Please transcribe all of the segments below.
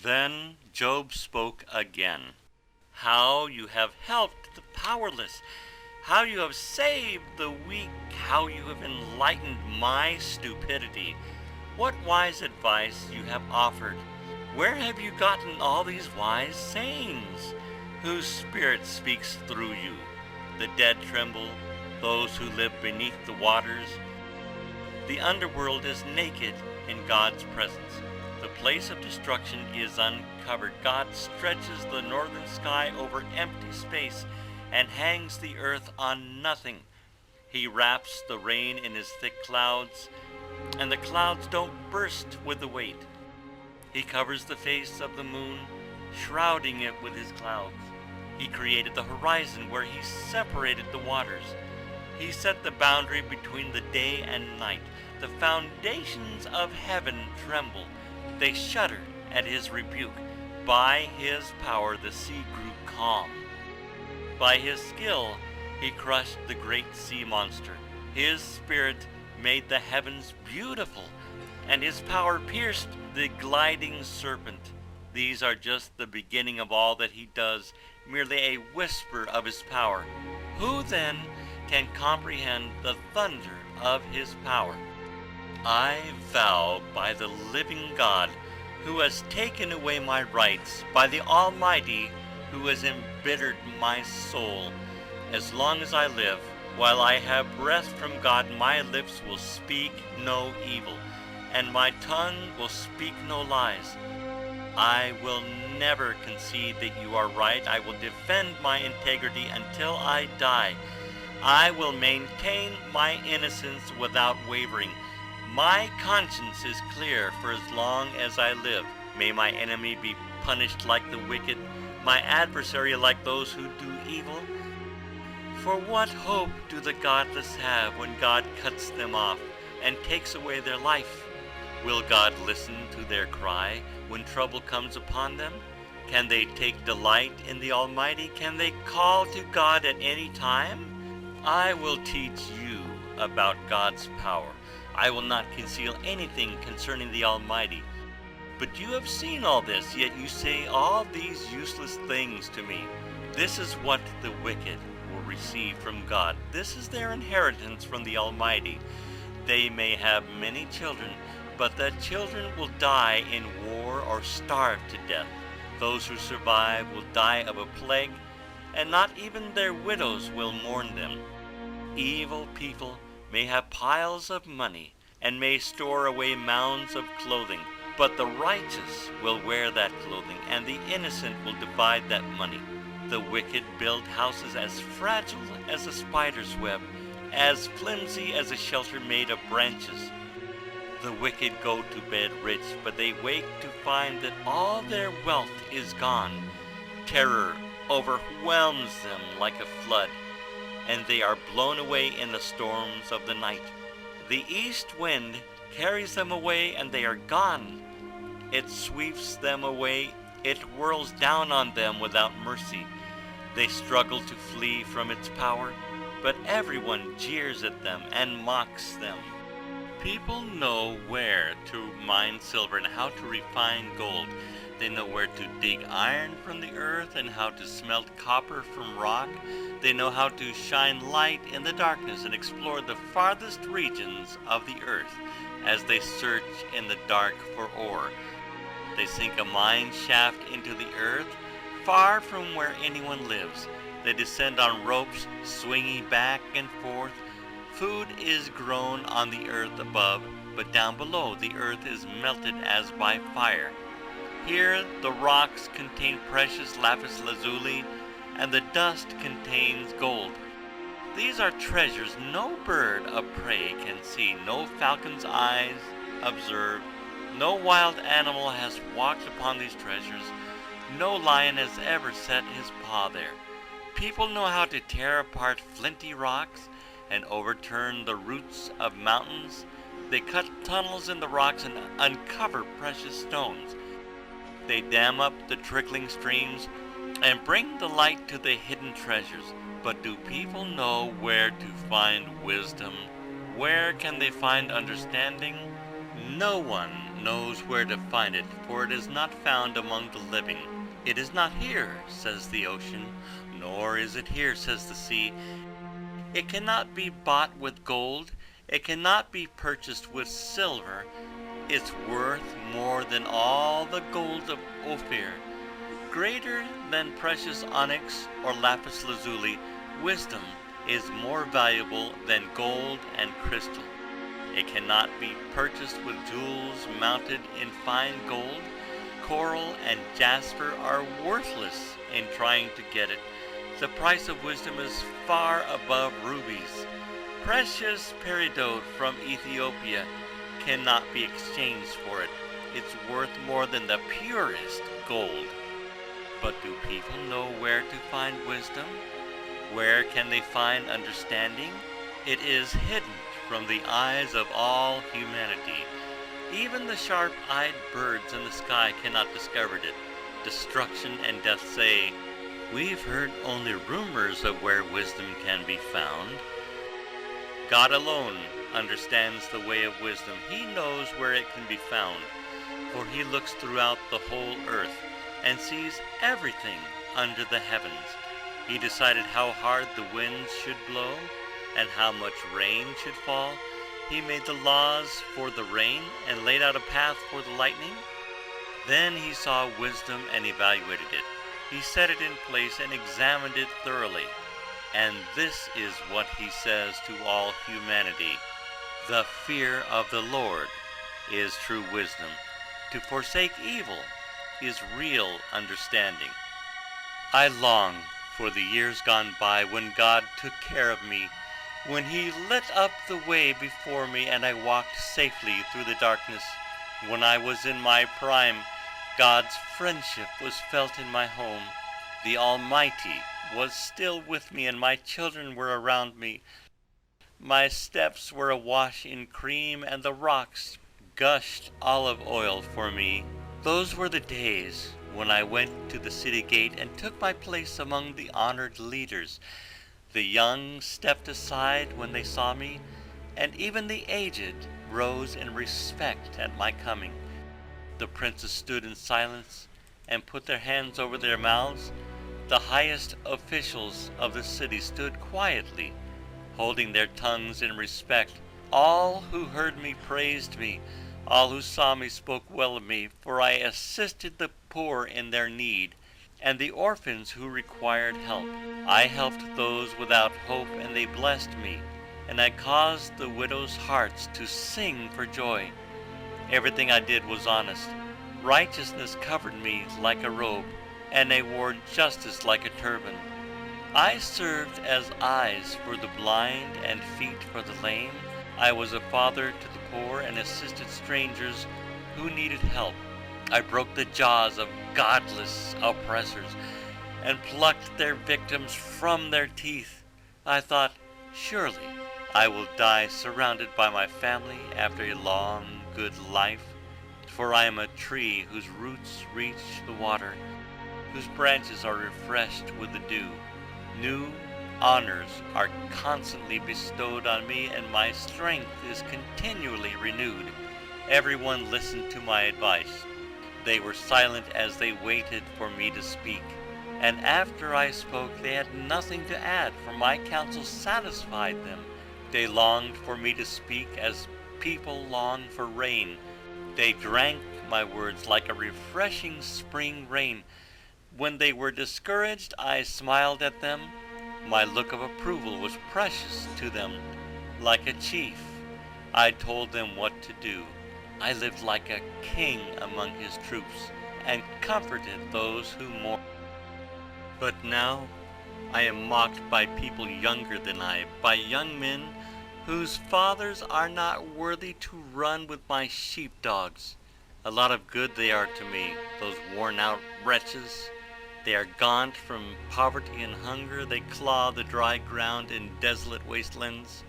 Then Job spoke again. How you have helped the powerless, how you have saved the weak, how you have enlightened my stupidity. What wise advice you have offered. Where have you gotten all these wise sayings? Whose spirit speaks through you? The dead tremble, those who live beneath the waters. The underworld is naked in God's presence. The place of destruction is uncovered. God stretches the northern sky over empty space and hangs the earth on nothing. He wraps the rain in his thick clouds, and the clouds don't burst with the weight. He covers the face of the moon, shrouding it with his clouds. He created the horizon where he separated the waters. He set the boundary between the day and night. The foundations of heaven tremble. They shudder at his rebuke. By his power the sea grew calm. By his skill he crushed the great sea monster. His spirit made the heavens beautiful, and his power pierced the gliding serpent. These are just the beginning of all that he does, merely a whisper of his power. Who then can comprehend the thunder of his power? I vow by the living God, who has taken away my rights, by the Almighty, who has embittered my soul. As long as I live, while I have breath from God, my lips will speak no evil, and my tongue will speak no lies. I will never concede that you are right. I will defend my integrity until I die. I will maintain my innocence without wavering. My conscience is clear for as long as I live. May my enemy be punished like the wicked, my adversary like those who do evil. For what hope do the godless have when God cuts them off and takes away their life? Will God listen to their cry when trouble comes upon them? Can they take delight in the Almighty? Can they call to God at any time? I will teach you about God's power. I will not conceal anything concerning the Almighty. But you have seen all this, yet you say all these useless things to me. This is what the wicked will receive from God. This is their inheritance from the Almighty. They may have many children, but the children will die in war or starve to death. Those who survive will die of a plague, and not even their widows will mourn them. Evil people may have piles of money and may store away mounds of clothing, but the righteous will wear that clothing, and the innocent will divide that money. The wicked build houses as fragile as a spider's web, as flimsy as a shelter made of branches. The wicked go to bed rich, but they wake to find that all their wealth is gone. Terror overwhelms them like a flood, and they are blown away in the storms of the night. The east wind carries them away, and they are gone. It sweeps them away. It whirls down on them without mercy. They struggle to flee from its power, but everyone jeers at them and mocks them. People know where to mine silver and how to refine gold. They know where to dig iron from the earth and how to smelt copper from rock. They know how to shine light in the darkness and explore the farthest regions of the earth as they search in the dark for ore. They sink a mine shaft into the earth, far from where anyone lives. They descend on ropes, swinging back and forth. Food is grown on the earth above, but down below the earth is melted as by fire. Here the rocks contain precious lapis lazuli, and the dust contains gold. These are treasures no bird of prey can see, no falcon's eyes observe. No wild animal has walked upon these treasures. No lion has ever set his paw there. People know how to tear apart flinty rocks and overturn the roots of mountains. They cut tunnels in the rocks and uncover precious stones. They dam up the trickling streams and bring the light to the hidden treasures. But do people know where to find wisdom? Where can they find understanding? No one knows where to find it, for it is not found among the living. It is not here, says the ocean, nor is it here, says the sea. It cannot be bought with gold, it cannot be purchased with silver. It's worth more than all the gold of Ophir, greater than precious onyx or lapis lazuli. Wisdom is more valuable than gold and crystal. It cannot be purchased with jewels mounted in fine gold. Coral and jasper are worthless in trying to get it. The price of wisdom is far above rubies. Precious peridot from Ethiopia cannot be exchanged for it. It's worth more than the purest gold. But do people know where to find wisdom? Where can they find understanding? It is hidden from the eyes of all humanity. Even the sharp-eyed birds in the sky cannot discover it. Destruction and death say, "We've heard only rumors of where wisdom can be found." God alone understands the way of wisdom. He knows where it can be found, for he looks throughout the whole earth and sees everything under the heavens. He decided how hard the winds should blow and how much rain should fall. He made the laws for the rain and laid out a path for the lightning. Then he saw wisdom and evaluated it. He set it in place and examined it thoroughly. And this is what he says to all humanity: the fear of the Lord is true wisdom. To forsake evil is real understanding. I long for the years gone by when God took care of me, when he lit up the way before me and I walked safely through the darkness. When I was in my prime, God's friendship was felt in my home. The Almighty was still with me and my children were around me. My steps were awash in cream and the rocks gushed olive oil for me. Those were the days when I went to the city gate and took my place among the honored leaders. The young stepped aside when they saw me, and even the aged rose in respect at my coming. The princes stood in silence and put their hands over their mouths. The highest officials of the city stood quietly, holding their tongues in respect. All who heard me praised me. All who saw me spoke well of me, for I assisted the poor in their need, and the orphans who required help. I helped those without hope, and they blessed me, and I caused the widows' hearts to sing for joy. Everything I did was honest. Righteousness covered me like a robe, and I wore justice like a turban. I served as eyes for the blind and feet for the lame. I was a father to the poor and assisted strangers who needed help. I broke the jaws of godless oppressors and plucked their victims from their teeth. I thought, surely I will die surrounded by my family after a long, good life, for I am a tree whose roots reach the water, whose branches are refreshed with the dew. New honors are constantly bestowed on me, and my strength is continually renewed. Everyone listened to my advice. They were silent as they waited for me to speak. And after I spoke, they had nothing to add, for my counsel satisfied them. They longed for me to speak as people long for rain. They drank my words like a refreshing spring rain. When they were discouraged, I smiled at them. My look of approval was precious to them. Like a chief, I told them what to do. I lived like a king among his troops and comforted those who mourned. But now I am mocked by people younger than I, by young men whose fathers are not worthy to run with my sheepdogs. A lot of good they are to me, those worn-out wretches. They are gaunt from poverty and hunger. They claw the dry ground in desolate wastelands.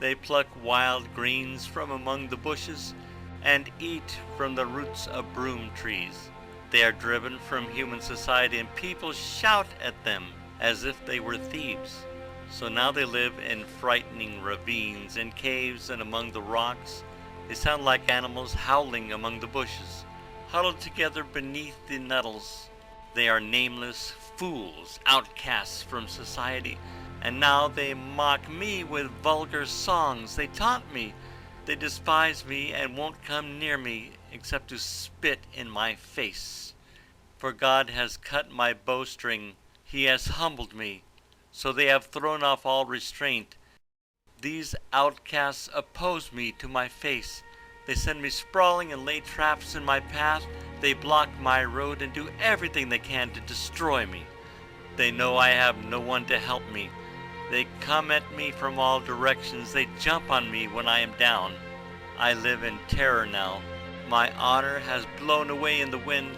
They pluck wild greens from among the bushes and eat from the roots of broom trees. They are driven from human society, and people shout at them as if they were thieves. So now they live in frightening ravines, in caves and among the rocks. They sound like animals howling among the bushes, huddled together beneath the nettles. They are nameless fools, outcasts from society, and now they mock me with vulgar songs. They taunt me. They despise me and won't come near me except to spit in my face. For God has cut my bowstring. He has humbled me. So they have thrown off all restraint. These outcasts oppose me to my face. They send me sprawling and lay traps in my path. They block my road and do everything they can to destroy me. They know I have no one to help me. They come at me from all directions. They jump on me when I am down. I live in terror now. My honor has blown away in the wind,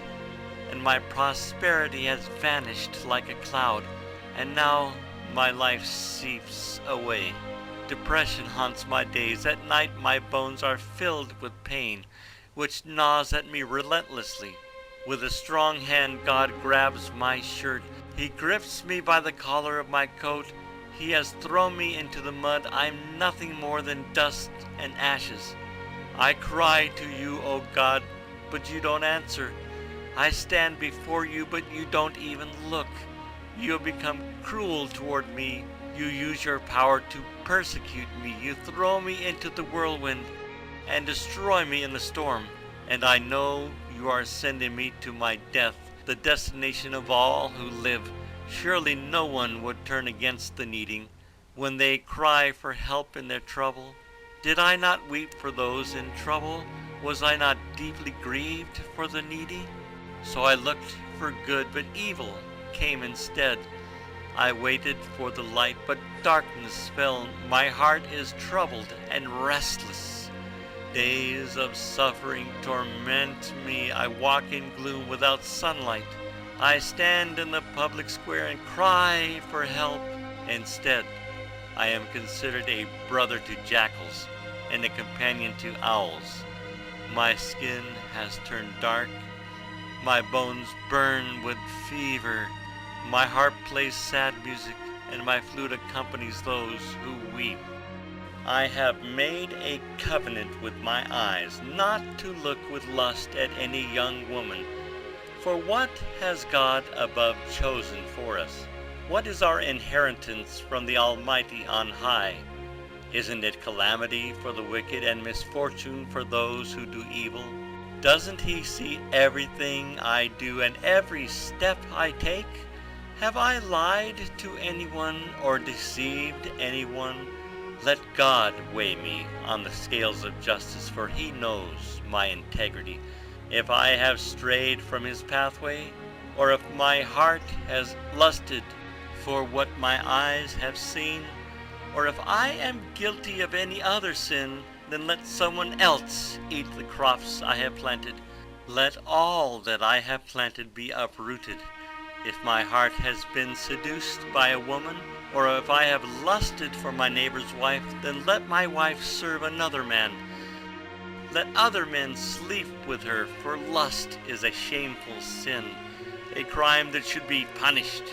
and my prosperity has vanished like a cloud. And now my life seeps away. Depression haunts my days. At night my bones are filled with pain, which gnaws at me relentlessly. With a strong hand God grabs my shirt. He grips me by the collar of my coat. He has thrown me into the mud. I'm nothing more than dust and ashes. I cry to you, O God, but you don't answer. I stand before you, but you don't even look. You have become cruel toward me. You use your power to persecute me. You throw me into the whirlwind and destroy me in the storm. And I know you are sending me to my death, the destination of all who live. Surely no one would turn against the needy when they cry for help in their trouble. Did I not weep for those in trouble? Was I not deeply grieved for the needy? So I looked for good, but evil came instead. I waited for the light, but darkness fell. My heart is troubled and restless. Days of suffering torment me. I walk in gloom without sunlight. I stand in the public square and cry for help. Instead, I am considered a brother to jackals and a companion to owls. My skin has turned dark. My bones burn with fever. My harp plays sad music, and my flute accompanies those who weep. I have made a covenant with my eyes not to look with lust at any young woman. For what has God above chosen for us? What is our inheritance from the Almighty on high? Isn't it calamity for the wicked and misfortune for those who do evil? Doesn't He see everything I do and every step I take? Have I lied to anyone or deceived anyone? Let God weigh me on the scales of justice, for He knows my integrity. If I have strayed from His pathway, or if my heart has lusted for what my eyes have seen, or if I am guilty of any other sin, then let someone else eat the crops I have planted. Let all that I have planted be uprooted. If my heart has been seduced by a woman, or if I have lusted for my neighbor's wife, then let my wife serve another man. Let other men sleep with her, for lust is a shameful sin, a crime that should be punished.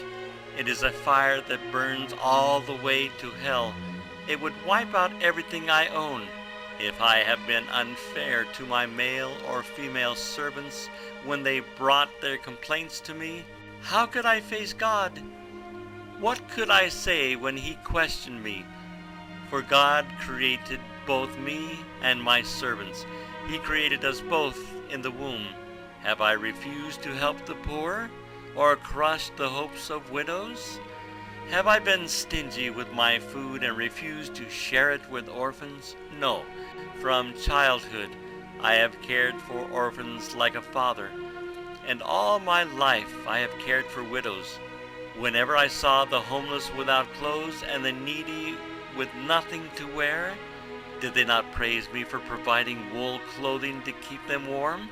It is a fire that burns all the way to hell. It would wipe out everything I own. If I have been unfair to my male or female servants when they brought their complaints to me, how could I face God? What could I say when He questioned me? For God created both me and my servants. He created us both in the womb. Have I refused to help the poor, or crushed the hopes of widows? Have I been stingy with my food and refused to share it with orphans? No. From childhood I have cared for orphans like a father, and all my life I have cared for widows. Whenever I saw the homeless without clothes and the needy with nothing to wear, did they not praise me for providing wool clothing to keep them warm?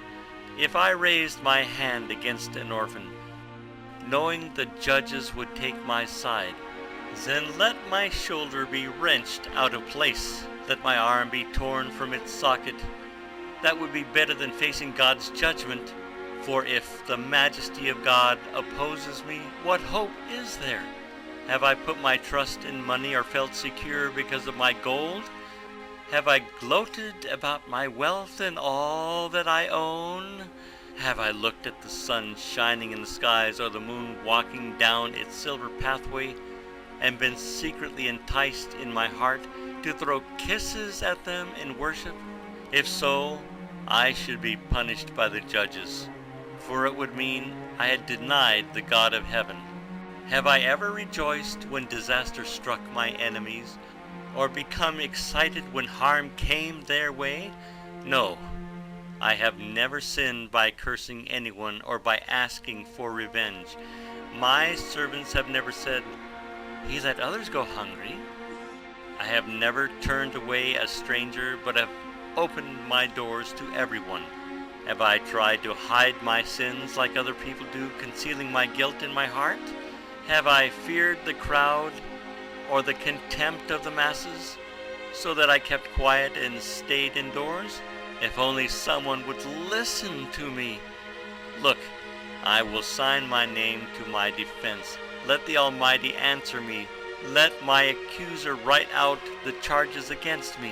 If I raised my hand against an orphan, knowing the judges would take my side, then let my shoulder be wrenched out of place. Let my arm be torn from its socket. That would be better than facing God's judgment. For if the majesty of God opposes me, what hope is there? Have I put my trust in money or felt secure because of my gold? Have I gloated about my wealth and all that I own? Have I looked at the sun shining in the skies or the moon walking down its silver pathway and been secretly enticed in my heart to throw kisses at them in worship? If so, I should be punished by the judges, for it would mean I had denied the God of heaven. Have I ever rejoiced when disaster struck my enemies, or become excited when harm came their way? No, I have never sinned by cursing anyone or by asking for revenge. My servants have never said, "He let others go hungry." I have never turned away a stranger, but have opened my doors to everyone. Have I tried to hide my sins like other people do, concealing my guilt in my heart? Have I feared the crowd or the contempt of the masses, so that I kept quiet and stayed indoors? If only someone would listen to me. Look, I will sign my name to my defense. Let the Almighty answer me. Let my accuser write out the charges against me.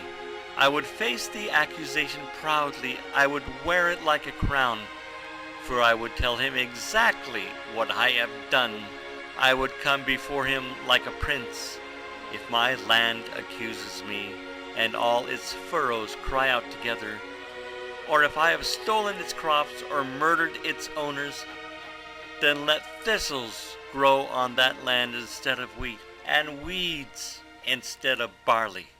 I would face the accusation proudly. I would wear it like a crown, for I would tell him exactly what I have done. I would come before him like a prince. If my land accuses me, and all its furrows cry out together, or if I have stolen its crops or murdered its owners, then let thistles grow on that land instead of wheat, and weeds instead of barley.